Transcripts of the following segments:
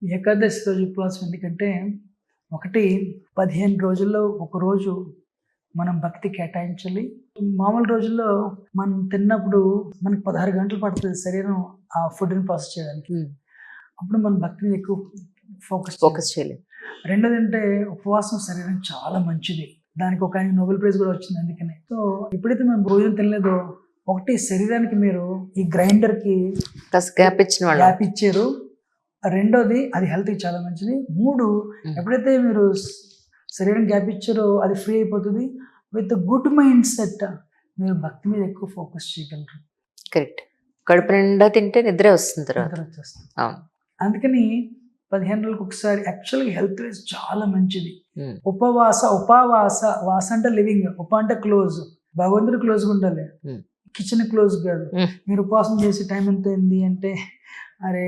ఏకాదశి రోజు ఉపవాసం ఎందుకంటే, ఒకటి 15 రోజుల్లో ఒక రోజు మనం భక్తి కేటాయించాలి. మామూలు రోజుల్లో మనం తిన్నప్పుడు మనకు 16 గంటలు పడుతుంది శరీరం ఆ ఫుడ్‌ని ప్రాసెస్ చేయడానికి. అప్పుడు మనం భక్తి మీద ఎక్కువ ఫోకస్ చేయలేదు. రెండోదంటే ఉపవాసం శరీరానికి చాలా మంచిది. దానికి ఒక ఆయనకి నోబెల్ ప్రైజ్ కూడా వచ్చింది అందుకనే. సో ఎప్పుడైతే మనం భోజనం తినలేదో, ఒకటి శరీరానికి మీరు ఈ గ్రైండర్‌కి గ్యాప్ ఇచ్చిన వాళ్ళు గ్యాప్ ఇచ్చారు. రెండోది అది హెల్త్‌కి చాలా మంచిది. 3 ఎప్పుడైతే మీరు శరీరం గ్యాప్ ఇచ్చారో అది ఫ్రీ అయిపోతుంది. విత్ గుడ్ మైండ్ సెట్ మీరు భక్తి మీద ఎక్కువ ఫోకస్ చేయగలరు. కరెక్ట్. కడుపు నిండా తింటే నిద్ర వస్తుంది తర్వాత. నిద్ర వచ్చేస్తుంది. అవును. అందుకని 15 రోజులకు ఒకసారి యాక్చువల్గా హెల్త్ వైజ్ చాలా మంచిది. ఉపావాస వాస అంటే లివింగ్, ఉప అంటే క్లోజ్, భగవంతుడు క్లోజ్గా ఉండాలి, కిచెన్ క్లోజ్ కాదు. మీరు ఉపవాసం చేసే టైం ఎంత అయింది అంటే, అరే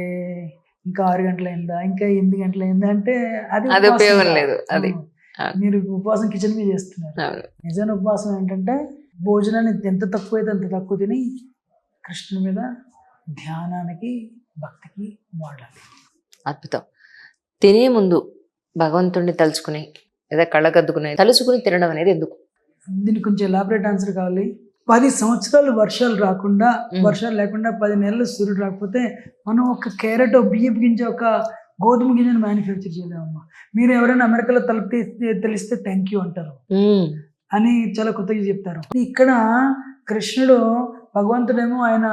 ఇంకా 6 గంటలు అయిందా, ఇంకా 8 గంటలు అయిందా అంటే అది ఉపయోగం లేదు. అది మీరు ఉపవాసం కిచెన్ మీద చేస్తున్నారు. నిజమైన ఉపవాసం ఏంటంటే భోజనాన్ని ఎంత తక్కువైతే అంత తక్కువ తిని కృష్ణుని మీద ధ్యానానికి భక్తికి వాడాలి. అద్భుతం. తినే ముందు భగవంతుడిని తలుచుకుని లేదా కళ్ళకద్దుకుని తలుచుకుని తినడం అనేది ఎందుకు? దీనికి కొంచెం ఎలాబరేట్ ఆన్సర్ కావాలి. 10 సంవత్సరాలు వర్షాలు రాకుండా, వర్షాలు లేకుండా 10 నెలలు సూర్యుడు రాకపోతే మనం ఒక క్యారెట్, బియ్యపు గింజ, ఒక గోధుమ గింజను మ్యానుఫ్యాక్చర్ చేయలేమమ్మా. మీరు ఎవరైనా అమెరికాలో తలుపు తెలిస్తే థ్యాంక్ యూ అంటారు అని చాలా కొత్తగా చెప్తారు. ఇక్కడ కృష్ణుడు భగవంతుడేమో ఆయన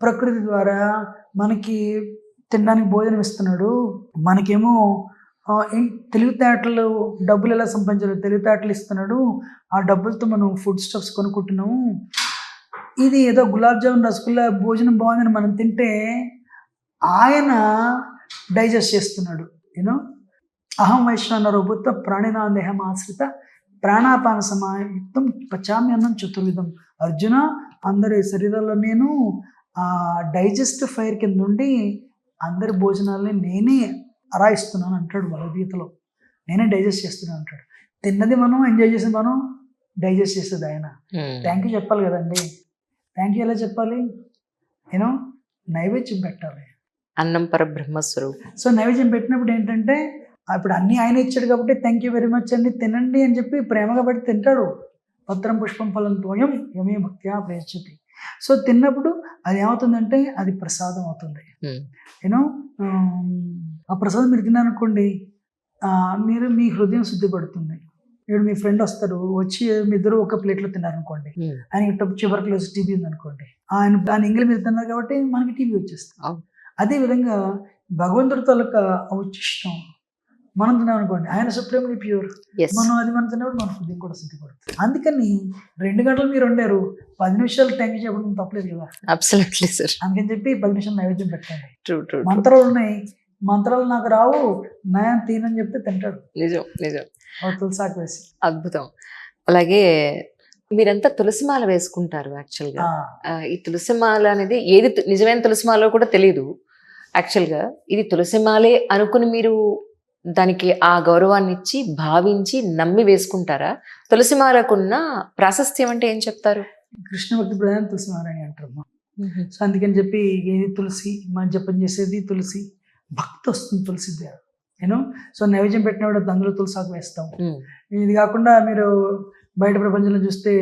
ప్రకృతి ద్వారా మనకి తినడానికి భోజనం ఇస్తున్నాడు. మనకేమో తెలివితేటలు, డబ్బులు ఎలా సంపాదించాలో తెలివితేటలు ఇస్తున్నాడు. ఆ డబ్బులతో మనం ఫుడ్ స్టఫ్స్ కొనుక్కుంటున్నాము. ఇది ఏదో గులాబ్ జామున్, రసగుల్లా భోజనం బాగుందని మనం తింటే ఆయన డైజెస్ట్ చేస్తున్నాడు. యూనో అహం వైశ్వానరో భూత్వ ప్రాణినాం దేహం ఆశ్రిత ప్రాణాపాన సమాయుక్తం పచామ్యన్నం చతుర్విధం. అర్జున, అందరి శరీరాల్లో నేను ఆ డైజెస్ట్ ఫైర్ కింద ఉండి అందరి భోజనాలని నేనే అరాయిస్తున్నాను అంటాడు భగవద్గీతలో. నేనే డైజెస్ట్ చేస్తున్నాను అంటాడు. తిన్నది మనం, ఎంజాయ్ చేసేది మనం, డైజెస్ట్ చేసేది ఆయన. థ్యాంక్ యూ చెప్పాలి కదండి. థ్యాంక్ యూ ఎలా చెప్పాలి? యూనో నైవేద్యం పెట్టాలి. అన్నం పరబ్రహ్మస్వరూపం. సో నైవేద్యం పెట్టినప్పుడు ఏంటంటే, ఇప్పుడు అన్నీ ఆయన ఇచ్చాడు కాబట్టి థ్యాంక్ యూ వెరీ మచ్ అండి, తినండి అని చెప్పి ప్రేమగా పెట్టి తింటాడు. పత్రం పుష్పం ఫలం తోయం యమే భక్త్యా ప్రయచ్చతి. సో తిన్నప్పుడు అది ఏమవుతుందంటే అది ప్రసాదం అవుతుంది. యూనో ఆ ప్రసాదం మీరు తిన్నారనుకోండి, మీరు మీ హృదయం శుద్ధి పడుతుంది. ఇప్పుడు మీ ఫ్రెండ్ వస్తారు, వచ్చి మీ ఇద్దరు ఒక ప్లేట్లో తిన్నారనుకోండి, ఆయనకి చివరికి టీవీ ఉందనుకోండి, ఆయన ఎంగిలి మీద తిన్నారు కాబట్టి మనకి టీవీ వచ్చేస్తుంది. అదేవిధంగా భగవంతుడితో ఉచ్చిష్టం మనం తిన్నాం అనుకోండి, ఆయన సుప్రీంలీ ప్యూర్. మనం తిన్నప్పుడు మన హృదయం కూడా సిద్ధిపడుతుంది. అందుకని 2 గంటలు మీరు వండారు, 10 నిమిషాలు థ్యాంక్ యూ చెప్పడం తప్పలేదు కదా. Absolutely sir. అందుకని చెప్పి 10 నిమిషాలు నైవేద్యం పెట్టండి. మంత్రాలు ఉన్నాయి, మంత్రాలు నాకు రావు, నయం తినని చెప్తే తింటాడు. నిజం. తులసాకు వేసి. అద్భుతం. అలాగే మీరంతా తులసిమాల వేసుకుంటారు. యాక్చువల్గా ఈ తులసిమాల అనేది ఏది నిజమైన తులసిమాలో కూడా తెలియదు. యాక్చువల్గా ఇది తులసిమాలే అనుకుని మీరు దానికి ఆ గౌరవాన్ని ఇచ్చి భావించి నమ్మి వేసుకుంటారా? తులసిమాలకున్న ప్రాశస్త్యం అంటే ఏం చెప్తారు? కృష్ణ భక్తి ప్రధాన తులసిమాలని అంటారు. సో అందుకని చెప్పి ఏది తులసి మనం జపం చేసేది తులసి, భక్తి వస్తుంది తులసి ద్వారా. యూనో సో నైవేద్యం పెట్టినప్పుడు అందులో తులసాకు వేస్తాం. ఇది కాకుండా మీరు బయట ప్రపంచంలో చూస్తే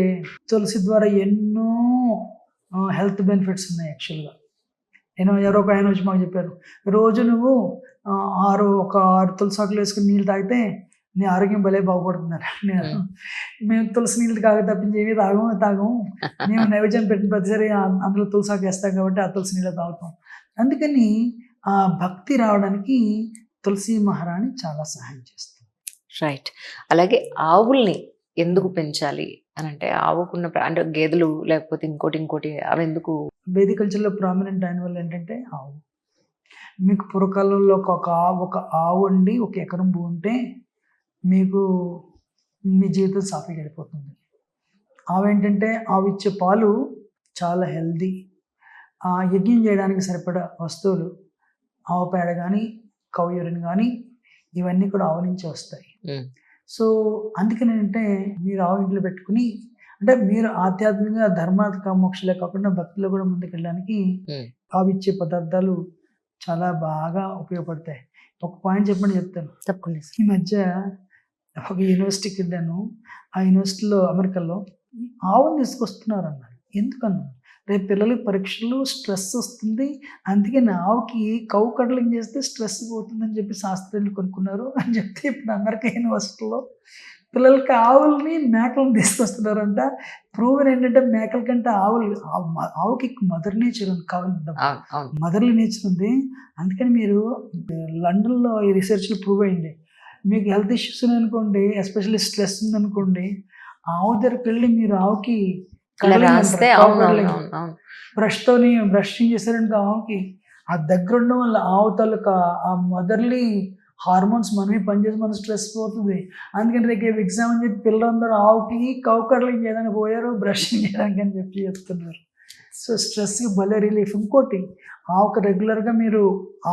తులసి ద్వారా ఎన్నో హెల్త్ బెనిఫిట్స్ ఉన్నాయి. యాక్చువల్గా ఎవరో ఒక ఆయన వచ్చి మాకు చెప్పారు, రోజు నువ్వు 6 తులసాకులు వేసుకుని నీళ్ళు తాగితే నీ ఆరోగ్యం భలే బాగుపడుతున్నారు. మేము తులసి నీళ్ళు తప్పించి ఏవి తాగము. మేము నైవేద్యం పెట్టిన ప్రతిసారి అందులో తులసాకు వేస్తాం కాబట్టి ఆ తులసి నీళ్ళు తాగుతాం. అందుకని ఆ భక్తి రావడానికి తులసి మహారాణి చాలా సహాయం చేస్తుంది. రైట్. అలాగే ఆవుల్ని ఎందుకు పెంచాలి అని అంటే, ఆవుకున్న అంటే గేదెలు లేకపోతే ఇంకోటి అవి ఎందుకు? వేదిక కల్చర్లో ప్రామినెంట్ యానిమల్ ఏంటంటే ఆవు. మీకు పూర్వకాలంలో ఒక ఆవు అండి, 1 ఎకరం భూమి ఉంటే మీకు మీ జీవితం సాఫీగా వెళ్ళిపోతుంది. ఆవు ఏంటంటే ఆవు ఇచ్చే పాలు చాలా హెల్దీ. యజ్ఞం చేయడానికి సరిపడా వస్తువులు, ఆవు పేడ కానీ, కౌ యూరిన్ కానీ, ఇవన్నీ కూడా ఆవు నుంచి వస్తాయి. సో అందుకని ఏంటంటే మీరు ఆవు ఇంట్లో పెట్టుకుని, అంటే మీరు ఆధ్యాత్మికంగా ధర్మ మోక్షలే కాకుండా భక్తిలో కూడా ముందుకెళ్ళడానికి ఆవు ఇచ్చే పదార్థాలు చాలా బాగా ఉపయోగపడతాయి. ఒక పాయింట్ చెప్పండి చెప్తాను. తప్పకుండా సార్. ఈ మధ్య ఒక యూనివర్సిటీకి వెళ్ళాను. ఆ యూనివర్సిటీలో అమెరికాలో ఆవును తీసుకొస్తున్నారన్నారు. ఎందుకన్నా? రేపు పిల్లలకి పరీక్షలు స్ట్రెస్ వస్తుంది. అందుకని ఆవుకి కౌ కడలింగ్ చేస్తే స్ట్రెస్ పోతుందని చెప్పి శాస్త్రజ్ఞులు కనుక్కున్నారు అని చెప్తే ఇప్పుడు అమెరికా యూనివర్సిటీలో పిల్లలకి ఆవుల్ని, మేకలను తీసుకొస్తున్నారంట. ప్రూవెన్ ఏంటంటే మేకల కంటే ఆవుకి మదర్ నేచర్ ఉంది కావాలి. అవును, అవును. మదర్లీ నేచర్ ఉంది. అందుకని మీరు లండన్‌లో ఈ రిసర్చ్‌లో ప్రూవ్ అయింది. మీకు హెల్త్ ఇష్యూస్ ఉన్నాయనుకోండి, ఎస్పెషల్లీ స్ట్రెస్ ఉందనుకోండి, ఆవు దగ్గరికి వెళ్ళి మీరు ఆవుకి ఇలా కడలింగ్ రాస్తే అంటారు. కౌ అవును, అవును, కడలింగ్. అవును, అవును. బ్రషింగ్ చేశారనుకో ఆవుకి, ఆ దగ్గర ఉండడం వల్ల ఆవు తాలూకా ఆ మదర్లీ హార్మోన్స్ మనమే పనిచేసి మన స్ట్రెస్ పోతుంది. అందుకని రేపు ఎగ్జామ్ అని చెప్పి పిల్లలందరూ ఆవుకి కౌ కడలింగ్ చేయడానికి పోయారు, బ్రషింగ్ చేయడానికి అని చెప్పి చెప్తున్నారు. సో స్ట్రెస్కి భలే రిలీఫ్. ఇంకోటి ఆవుకు రెగ్యులర్గా మీరు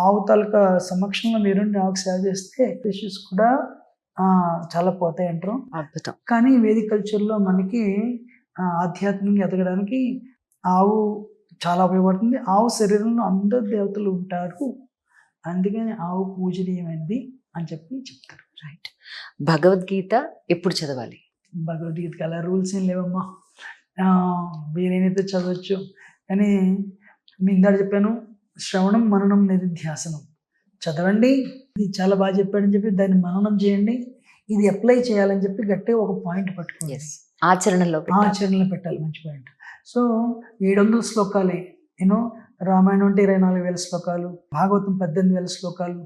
ఆవు తాలూకా సమక్షంలో మీరుండి ఆవుకు సేవ చేస్తే ఇష్యూస్ కూడా చాలా పోతాయి అంటారు. అద్భుతం. కానీ వేదిక్ కల్చర్లో మనకి ఆధ్యాత్మికంగా ఎదగడానికి ఆవు చాలా ఉపయోగపడుతుంది. ఆవు శరీరంలో అందరు దేవతలు ఉంటారు, అందుకని ఆవు పూజనీయమైనది అని చెప్పి చెప్తారు. రైట్. భగవద్గీత ఎప్పుడు చదవాలి? భగవద్గీతకి అలా రూల్స్ ఏం లేవమ్మా. వీలైనైతే చదవచ్చు. కానీ మీ ఇందాక చెప్పాను, శ్రవణం మననం నిధిధ్యాసనం. చదవండి, ఇది చాలా బాగా చెప్పాడని చెప్పి దాన్ని మననం చేయండి. ఇది అప్లై చేయాలని చెప్పి గట్టిగా ఒక పాయింట్ పట్టుకోండి. ఆచరణలో పెట్టాలి. మంచి పాయింట్. సో 700 శ్లోకాలే. రామాయణం అంటే 24,000 శ్లోకాలు, భాగవతం 18,000 శ్లోకాలు.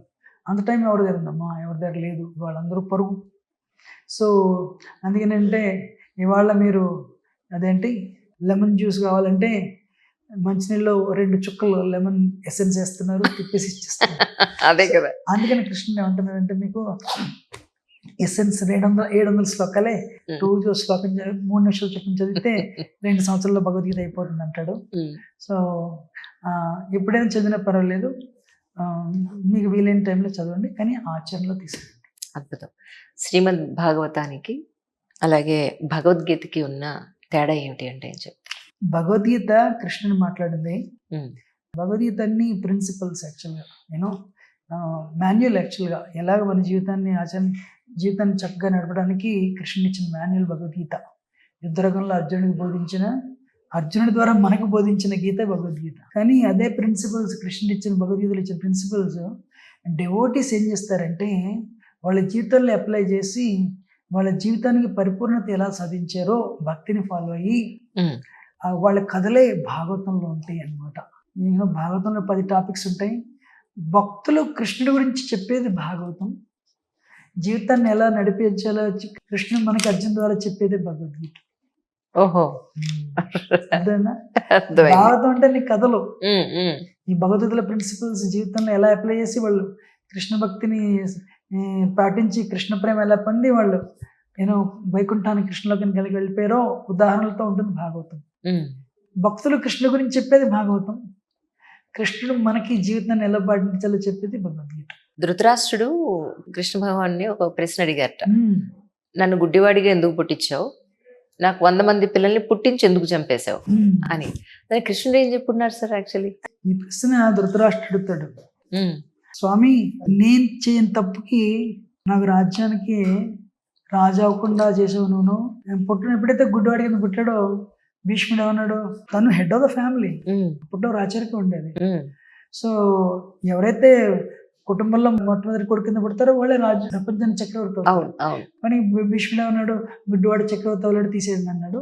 అంత టైం ఎవరి దగ్గర ఉందమ్మా? ఎవరి దగ్గర లేదు. వాళ్ళందరూ పరుగు. సో అందుకనంటే ఇవాళ మీరు అదేంటి లెమన్ జ్యూస్ కావాలంటే మంచినీళ్ళు 2 చుక్కలు లెమన్ ఎసెన్స్ వేస్తున్నారు, తిప్పేసి ఇచ్చేస్తున్నారు. అదే కదా. అందుకని కృష్ణుడు ఏమంటున్నాడంటే మీకు ఎసెన్స్ 700 శ్లోకాలే, రోజు శ్లోకం 3 నిమిషాలు చొప్పున చదివితే 2 సంవత్సరాల్లో భగవద్గీత అయిపోతుంది అంటాడు. సో ఎప్పుడైనా చదివినా పర్వాలేదు, మీకు వీలైన టైంలో చదవండి, కానీ ఆచరణలో తీసుకురండి. అద్భుతం. శ్రీమద్ భాగవతానికి అలాగే భగవద్గీతకి ఉన్న తేడా ఏమిటి అంటే ఏం చెప్తారు? భగవద్గీత కృష్ణుని మాట్లాడింది. భగవద్గీత అన్ని ప్రిన్సిపల్స్ యాక్చువల్గా మాన్యువల్. యాక్చువల్గా ఎలాగ మన జీవితాన్ని చక్కగా నడపడానికి కృష్ణుని ఇచ్చిన మాన్యువల్ భగవద్గీత. యుద్ధరంగంలో అర్జునుడి ద్వారా మనకు బోధించిన గీత భగవద్గీత. కానీ అదే ప్రిన్సిపల్స్ కృష్ణుడు ఇచ్చిన భగవద్గీతలు ఇచ్చిన ప్రిన్సిపల్స్ డెవోటీస్ ఏం చేస్తారంటే వాళ్ళ జీవితంలో అప్లై చేసి వాళ్ళ జీవితానికి పరిపూర్ణత ఎలా సాధించారో భక్తిని ఫాలో అయ్యి వాళ్ళ కథలే భాగవతంలో ఉంటాయి అన్నమాట. భాగవతంలో 10 టాపిక్స్ ఉంటాయి. భక్తులు కృష్ణుడి గురించి చెప్పేది భాగవతం. జీవితాన్ని ఎలా నడిపించాలో కృష్ణుడు మనకి అర్జున్ ద్వారా చెప్పేది భగవద్గీత. ఓహో, అదేనా? భాగవతం అంటే నీ కథలు, ఈ భగవద్గీతల ప్రిన్సిపల్స్ జీవితంలో ఎలా అప్లై చేసి వాళ్ళు కృష్ణ భక్తిని పాటించి కృష్ణ ప్రేమ ఎలా పొంది వాళ్ళు వైకుంఠానికి కృష్ణలోకి కలిగి వెళ్ళిపోయారో ఉదాహరణలతో ఉంటుంది భాగవతం. భక్తులు కృష్ణ గురించి చెప్పేది భాగవతం. కృష్ణుడు మనకి జీవితాన్ని ఎలా పాటించాలో చెప్పేది భగవద్గీత. ధృతరాష్ట్రుడు కృష్ణ భగవాన్ని ఒక ప్రశ్న అడిగారట, నన్ను గుడ్డివాడిగా ఎందుకు పుట్టించావు, నాకు 100 మంది పిల్లల్ని పుట్టించి ఎందుకు చంపేశావు అని. దానికి కృష్ణుడు ఏం చెప్పుకున్నారు సార్? యాక్చువల్లీ ఈ ప్రశ్న ధృతరాష్ట్రుడు, స్వామి నేను చేయని తప్పుకి నాకు రాజ్యానికి రాజు అవ్వకుండా చేసావు నువ్వు. ఎప్పుడైతే గుడ్డివాడి కింద పుట్టాడో భీష్ముడు ఏమన్నాడు, తను హెడ్ ఆఫ్ ద ఫ్యామిలీ, అప్పట్లో రాచరికం ఉండేది. సో ఎవరైతే కుటుంబంలో మొట్టమొదటి కొడుకు కింద పుడతారో వాళ్ళే రాజు, ప్రపంచానికి చక్రవర్తి అవుతారు. కానీ భీష్ముడు ఏమన్నాడు, గుడ్డివాడు చక్రవర్తి అవ్వలేడు, తీసేయండి అన్నాడు.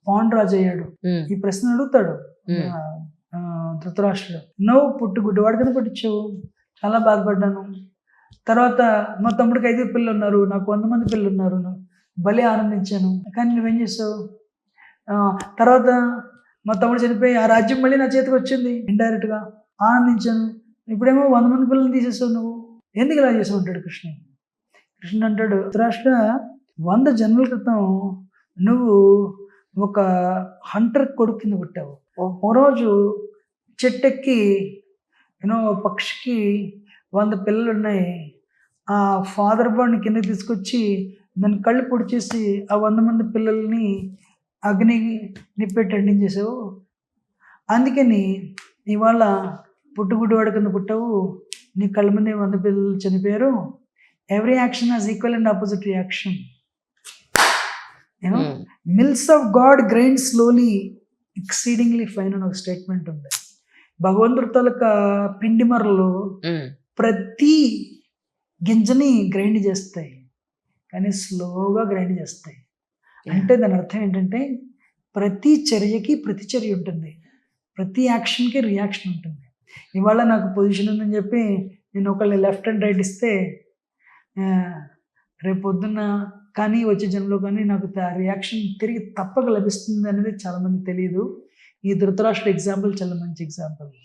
పాండు రాజు అయ్యాడు. ఈ ప్రశ్న అడుగుతాడు ధృతరాష్ట్రుడు, నువ్వు గుడ్డివాడి కింద పుట్టించావు, చాలా బాధపడ్డాను. తర్వాత మా తమ్ముడికి 5 పిల్లలు ఉన్నారు, నాకు 100 మంది పిల్లలు ఉన్నారు, భలే ఆనందించాను. కానీ నువ్వేం చేసావు? తర్వాత మా తమ్ముడు చనిపోయి ఆ రాజ్యం మళ్ళీ నా చేతికి వచ్చింది, ఇండైరెక్ట్గా ఆనందించాను. ఇప్పుడేమో 100 మంది పిల్లల్ని తీసేసావు, నువ్వు ఎందుకు ఇలా చేసావు అంటాడు కృష్ణుడు అంటాడు, ధృతరాష్ట్ర 100 జన్మల క్రితం నువ్వు ఒక హంటర్ కొడుకు కింద పుట్టావు. ఓ రోజు చెట్టెక్కి పక్షికి 100 పిల్లలు ఉన్నాయి, ఆ ఫాదర్ బర్డ్ని కింద తీసుకొచ్చి దాని కళ్ళు పొడి చేసి ఆ 100 మంది పిల్లల్ని అగ్ని నిప్పెట్టి అంటించేసావు. అందుకని ఇవాళ పుట్టుగుడ్డివాడు కింద పుట్టావు, నీ కళ్ళ ముందే 100 పిల్లలు చనిపోయారు. Every action has equal and opposite reaction. You know mills of God grind slowly exceedingly fine అని ఒక స్టేట్మెంట్ ఉంది. భగవంతుడి తాలూకా పిండి మరలు ప్రతి గింజని గ్రైండ్ చేస్తాయి, కానీ స్లోగా గ్రైండ్ చేస్తాయి. అంటే దాని అర్థం ఏంటంటే ప్రతి చర్యకి ప్రతిచర్య ఉంటుంది, ప్రతి యాక్షన్కి రియాక్షన్ ఉంటుంది. ఇవాళ నాకు పొజిషన్ ఉందని చెప్పి నేను ఒకళ్ళు లెఫ్ట్ అండ్ రైట్ ఇస్తే రేపు పొద్దున్న కానీ వచ్చే జన్మలో కానీ నాకు రియాక్షన్ తిరిగి తప్పక లభిస్తుంది అనేది చాలామంది తెలియదు. ఈ ధృతరాష్ట్ర ఎగ్జాంపుల్ చాలా మంచి ఎగ్జాంపుల్.